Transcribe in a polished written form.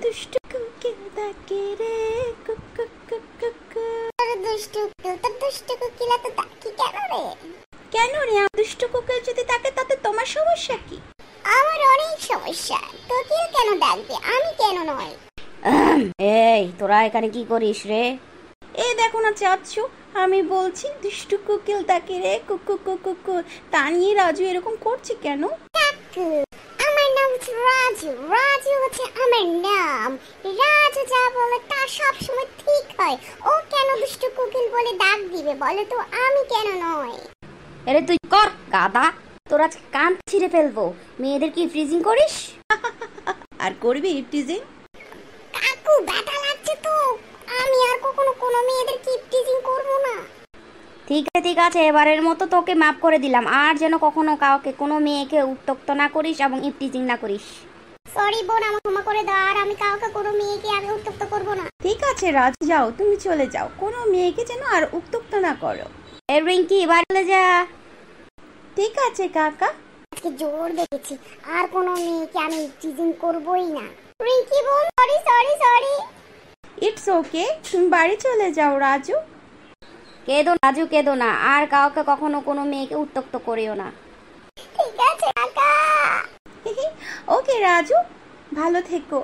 দুষ্টু কোকিল ডাকে রে cook cook cook cook cook. দুষ্টু কোকিল তো ডাকি কেন রে? কেন রে? দুষ্টু কোকিল যদি ডাকে তাতে তোমার সমস্যা কি? আমার অনেক সমস্যা। কোকিল কেন ডাকবে, আমি কেন নয়? এই তোরা এখানে কি করিস রে? এই দেখো না চাচ্ছু, আমি বলছি দুষ্টু কোকিল ডাকে রে কুক কুক কুক কুক। তা নিয়ে রাজু এরকম করছে কেন? আমার নাম হচ্ছে রাজু। রাজু হচ্ছে আমার নাম। রাজু যা বলে তা সবসময় ঠিক হয়। ও কেন দুষ্টু কোকিল বলে ডাক দিবে বলো তো, আমি কেন নয়? আরে তুই কর গাদা, তোর আজকে কান ছিঁড়ে ফেলবো। মেয়েদের কি ফ্রিজিং করিস? আর করবি টিজিং? কাকু ব্যথা লাগছে তো, আমি আর কখনো কোনো মেয়েদের কি টিজিং করব না। ঠিক আছে, এবারের মতো তোকে মাফ করে দিলাম। আর যেন কখনো কাউকে কোনো মেয়েকে উত্ত্যক্ত না করিস এবং ইপটিজিং না করিস। সরি বোন, আমাকে ক্ষমা করে দাও। আর আমি কাউকে কোনো মেয়েকে আমি উত্ত্যক্ত করব না। ঠিক আছে রাজু, যাও তুমি চলে যাও, কোনো মেয়েকে যেন আর উত্ত্যক্ত না করো। এ রিঙ্কি বাড়ি যা। ঠিক আছে কাকা। আজকে জোর দেখেছি, আর কোনো মেয়েকে আমি টিজিং করবই না। রিঙ্কি বোন, sorry sorry sorry. It's okay, তুমি বাড়ি চলে যাও রাজু। কেঁদো রাজু, কেঁদো না। আর কাউকে কখনো কোনো মেয়েকে উত্ত্যক্ত করিও না। ঠিক আছে কাকা। ওকে রাজু, ভালো থেকো।